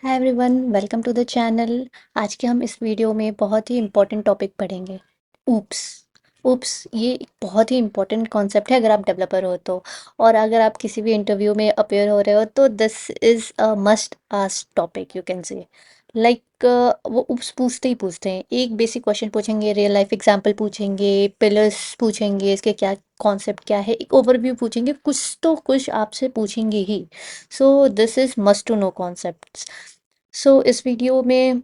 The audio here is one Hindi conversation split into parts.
Hi everyone, welcome to the channel. आज के हम इस वीडियो में बहुत ही इम्पोर्टेंट टॉपिक पढ़ेंगे। ऊप्स। ऊप्स ये एक बहुत ही इम्पोर्टेंट कॉन्सेप्ट है अगर आप डेवलपर हो तो। और अगर आप किसी भी इंटरव्यू में अपेयर हो रहे हो तो this is a must ask topic, you can say. Like वो ऊप्स पूछते ही पूछते हैं। एक बेसिक क्वेश्चन पूछेंगे, रियल लाइफ एग्जांपल पूछेंगे, पिलर्स पूछेंगे, इसके क्या कॉन्सेप्ट क्या है, एक ओवरव्यू पूछेंगे, कुछ तो कुछ आपसे पूछेंगे ही। So this is must to know concept. So इस वीडियो में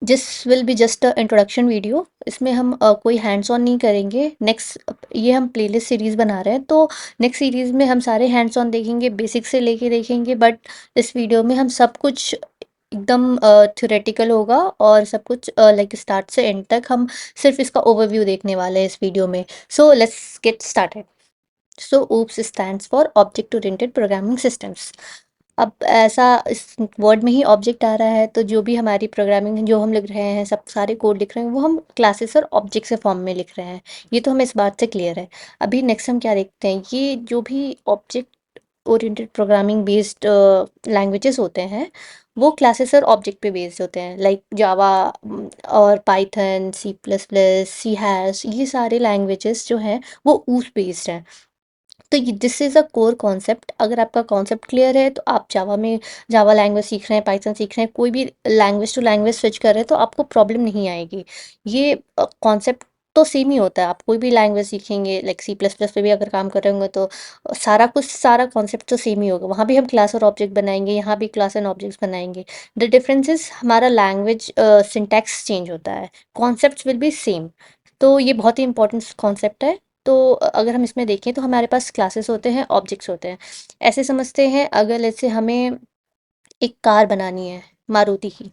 जिस will be just a introduction video. इसमें हम कोई हैंड्स ऑन नहीं करेंगे। नेक्स्ट ये हम प्लेलिस्ट सीरीज़ बना रहे हैं, तो नेक्स्ट सीरीज़ में हम सारे हैंड्स ऑन देखेंगे, बेसिक से लेके देखेंगे। बट इस वीडियो में हम सब कुछ एकदम थ्योरेटिकल होगा, और सब कुछ लाइक स्टार्ट से एंड तक हम सिर्फ इसका ओवरव्यू देखने वाले हैं इस वीडियो में। So let's get started. So OOPS stands for object oriented programming systems. अब ऐसा इस वर्ड में ही ऑब्जेक्ट आ रहा है, तो जो भी हमारी प्रोग्रामिंग जो हम लिख रहे हैं, सब सारे कोड लिख रहे हैं, वो हम क्लासेस और ऑब्जेक्ट से फॉर्म में लिख रहे हैं। ये तो हमें इस बात से क्लियर है। अभी नेक्स्ट हम क्या देखते हैं, ये जो भी object oriented programming based languages होते हैं, वो क्लासेस और ऑब्जेक्ट पे बेस्ड होते हैं। लाइक जावा और पाइथन, C++, सी हैश, ये सारे लैंग्वेजेस जो हैं वो ऊस बेस्ड हैं। तो ये this is a core concept. अगर आपका कॉन्सेप्ट क्लियर है तो आप जावा में जावा लैंग्वेज सीख रहे हैं, पाइथन सीख रहे हैं, कोई भी लैंग्वेज टू लैंग्वेज स्विच कर रहे हैं, तो आपको प्रॉब्लम नहीं आएगी। ये कॉन्सेप्ट तो सेम ही होता है। आप कोई भी लैंग्वेज सीखेंगे, लाइक C++ पे भी अगर काम कर रहे होंगे, तो सारा कॉन्सेप्ट तो सेम ही होगा। वहाँ भी हम क्लास और ऑब्जेक्ट बनाएंगे, यहाँ भी क्लास एंड ऑब्जेक्ट्स बनाएंगे। द डिफरेंस इज हमारा लैंग्वेज सिंटैक्स चेंज होता है, कॉन्सेप्ट विल बी सेम। तो ये बहुत ही इंपॉर्टेंट कॉन्सेप्ट है। तो अगर हम इसमें देखें तो हमारे पास क्लासेस होते हैं, ऑब्जेक्ट्स होते हैं। ऐसे समझते हैं, अगर लेट्स से हमें एक कार बनानी है मारुति की,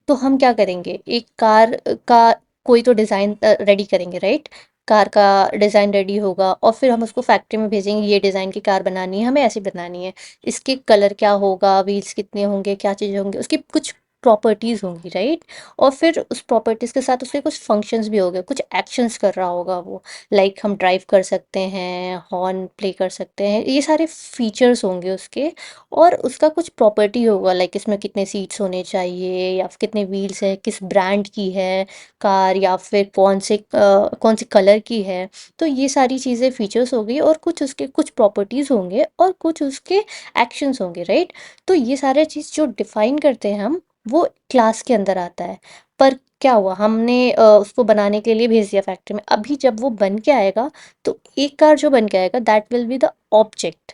तो हम क्या करेंगे, एक कार का कोई तो डिज़ाइन रेडी करेंगे, राइट। कार का डिज़ाइन रेडी होगा और फिर हम उसको फैक्ट्री में भेजेंगे, ये डिज़ाइन की कार बनानी है, हमें ऐसी बनानी है। इसके कलर क्या होगा, व्हील्स कितने होंगे, क्या चीज़ें होंगी, उसकी कुछ प्रॉपर्टीज़ होंगी, राइट। और फिर उस प्रॉपर्टीज़ के साथ उसके कुछ फंक्शंस भी होंगे, कुछ एक्शंस कर रहा होगा वो। लाइक हम ड्राइव कर सकते हैं, हॉर्न प्ले कर सकते हैं, ये सारे फीचर्स होंगे उसके। और उसका कुछ प्रॉपर्टी होगा, लाइक इसमें कितने सीट्स होने चाहिए, या फिर कितने व्हील्स है, किस ब्रांड की है कार, या फिर कौन से कलर की है। तो ये सारी चीज़ें फीचर्स हो गई, और कुछ उसके कुछ प्रॉपर्टीज़ होंगे, और कुछ उसके एक्शंस होंगे, राइट। तो ये सारे चीज़ जो डिफाइन करते हैं हम, वो क्लास के अंदर आता है। पर क्या हुआ, हमने उसको बनाने के लिए भेज दिया फैक्ट्री में। अभी जब वो बन के आएगा, तो एक कार जो बन के आएगा, that will be the object.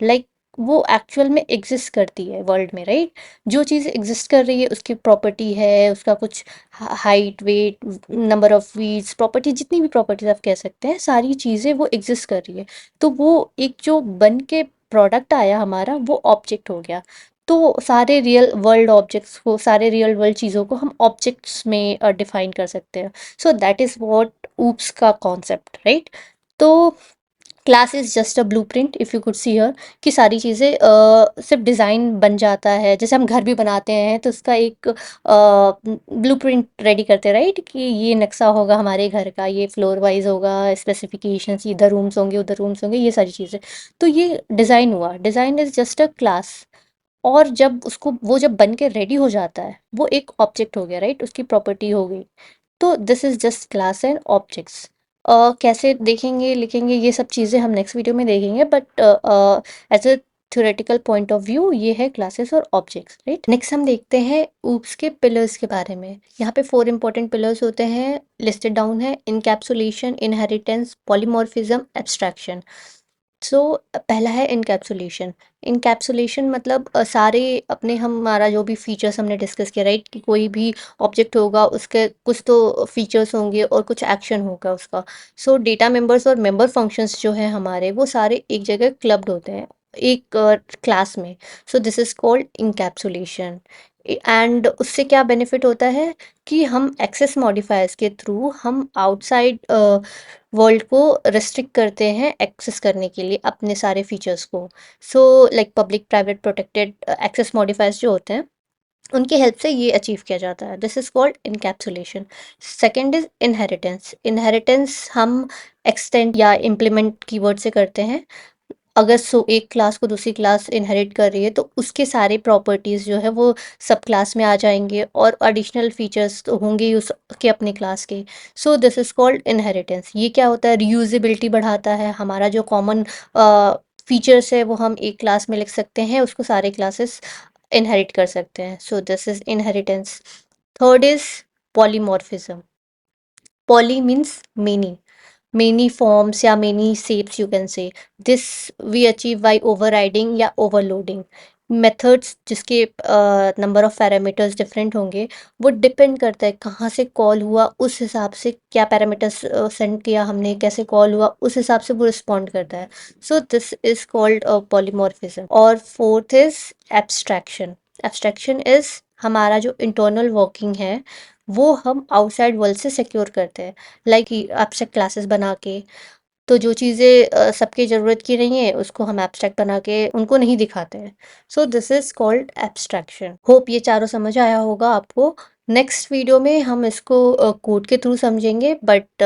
Like वो एक्चुअल में एग्जिस्ट करती है वर्ल्ड में, राइट। जो चीज़ एग्जिस्ट कर रही है उसकी प्रॉपर्टी है, उसका कुछ height, weight, number of wheels, property, जितनी भी प्रॉपर्टीज आप कह सकते हैं, सारी चीज़ें वो एग्जिस्ट कर रही है। तो वो एक जो बन के प्रोडक्ट आया हमारा, वो ऑब्जेक्ट हो गया। तो सारे रियल वर्ल्ड ऑब्जेक्ट्स को, सारे रियल वर्ल्ड चीज़ों को हम ऑब्जेक्ट्स में डिफाइन कर सकते हैं। So that is what OOPs का कॉन्सेप्ट, राइट। तो class is just a blueprint, if you could see here, कि सारी चीज़ें सिर्फ डिज़ाइन बन जाता है। जैसे हम घर भी बनाते हैं, तो उसका एक ब्लू प्रिंट रेडी करते हैं, राइट, कि ये नक्शा होगा हमारे घर का, ये फ्लोर वाइज होगा, स्पेसिफिकेशंस, इधर रूम्स होंगे, उधर रूम्स होंगे, ये सारी चीज़ें। तो ये डिज़ाइन हुआ, design is just a class. और जब उसको वो जब बन के रेडी हो जाता है, वो एक ऑब्जेक्ट हो गया, राइट, उसकी प्रॉपर्टी हो गई। तो this is just class and objects. कैसे देखेंगे, लिखेंगे, ये सब चीज़ें हम नेक्स्ट वीडियो में देखेंगे। But as a theoretical point of view, ये है क्लासेस और ऑब्जेक्ट्स, राइट। नेक्स्ट हम देखते हैं ऊप्स के पिलर्स के बारे में। यहाँ पे 4 इंपॉर्टेंट पिलर्स होते हैं, लिस्टेड डाउन है। Encapsulation, inheritance, polymorphism, abstraction. So पहला है इनकैप्सुलेशन। इनकैप्सुलेशन मतलब सारे अपने हमारा जो भी फीचर्स हमने डिस्कस किया, राइट, कि कोई भी ऑब्जेक्ट होगा, उसके कुछ तो फीचर्स होंगे और कुछ एक्शन होगा उसका। सो डेटा मेंबर्स और मेंबर फंक्शंस जो हैं हमारे, वो सारे एक जगह क्लब्ड होते हैं एक क्लास में। सो this is called encapsulation. And उससे क्या बेनिफिट होता है, कि हम एक्सेस मॉडिफायर्स के थ्रू हम आउटसाइड वर्ल्ड को रिस्ट्रिक्ट करते हैं एक्सेस करने के लिए अपने सारे फीचर्स को। So like public private protected access modifiers जो होते हैं, उनकी हेल्प से ये अचीव किया जाता है। This is called encapsulation. Second is inheritance. Inheritance हम एक्सटेंड या इम्प्लीमेंट कीवर्ड से करते हैं। अगर एक क्लास को दूसरी क्लास इनहेरिट कर रही है तो उसके सारे प्रॉपर्टीज़ जो है वो सब क्लास में आ जाएंगे, और एडिशनल फीचर्स तो होंगे ही उसके अपने क्लास के। सो दिस इज़ कॉल्ड इनहेरिटेंस। ये क्या होता है, रीयूजेबिलिटी बढ़ाता है। हमारा जो कॉमन फीचर्स है वो हम एक क्लास में लिख सकते हैं, उसको सारे क्लासेस इनहेरिट कर सकते हैं। सो this is inheritance. Third is polymorphism. Poly means many forms या many shapes you can say. This we achieve by overriding या overloading. मेथड्स जिसके नंबर ऑफ पैरामीटर्स डिफरेंट होंगे, वो डिपेंड करता है कहाँ से कॉल हुआ, उस हिसाब से क्या पैरामीटर्स सेंड किया हमने, कैसे कॉल हुआ, उस हिसाब से वो रिस्पॉन्ड करता है। So this is called polymorphism. और fourth is abstraction. Abstraction is हमारा जो इंटरनल वर्किंग है वो हम आउटसाइड वर्ल्ड से सिक्योर करते हैं, लाइक एब्स्ट्रैक्ट क्लासेस बना के। तो जो चीज़ें सबकी ज़रूरत की नहीं है उसको हम एब्स्ट्रैक्ट बना के उनको नहीं दिखाते हैं। सो this is called abstraction. Hope ये चारों समझ आया होगा आपको। नेक्स्ट वीडियो में हम इसको कोड के थ्रू समझेंगे, बट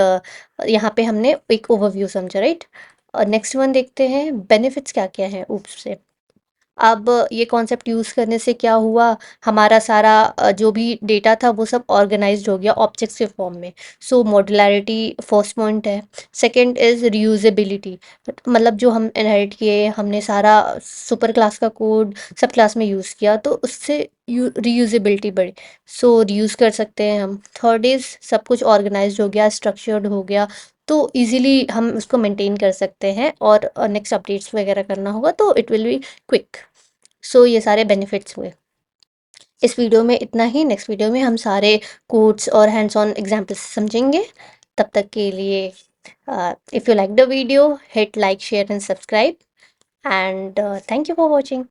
यहाँ पे हमने एक ओवरव्यू समझा, राइट। नेक्स्ट वन देखते हैं बेनिफिट्स क्या क्या हैं ऊप्स से। अब ये कॉन्सेप्ट यूज़ करने से क्या हुआ, हमारा सारा जो भी डेटा था वो सब ऑर्गेनाइज्ड हो गया ऑब्जेक्ट्स के फॉर्म में। सो मॉड्युलैरिटी फर्स्ट पॉइंट है। सेकंड इज़ रीयूजेबिलिटी, मतलब जो हम इनहेरिट किए हमने सारा सुपर क्लास का कोड सब क्लास में यूज़ किया तो उससे रीयूजेबिलिटी बढ़ी। सो रीयूज़ कर सकते हैं हम। थर्ड इज़ सब कुछ ऑर्गेनाइज्ड हो गया, स्ट्रक्चर्ड हो गया, तो इजीली हम उसको मेंटेन कर सकते हैं, और नेक्स्ट अपडेट्स वगैरह करना होगा तो इट विल बी क्विक। सो ये सारे बेनिफिट्स हुए। इस वीडियो में इतना ही। नेक्स्ट वीडियो में हम सारे कोड्स और हैंड्स ऑन एग्जाम्पल्स समझेंगे। तब तक के लिए if you like the video hit like share and subscribe, and thank you for watching.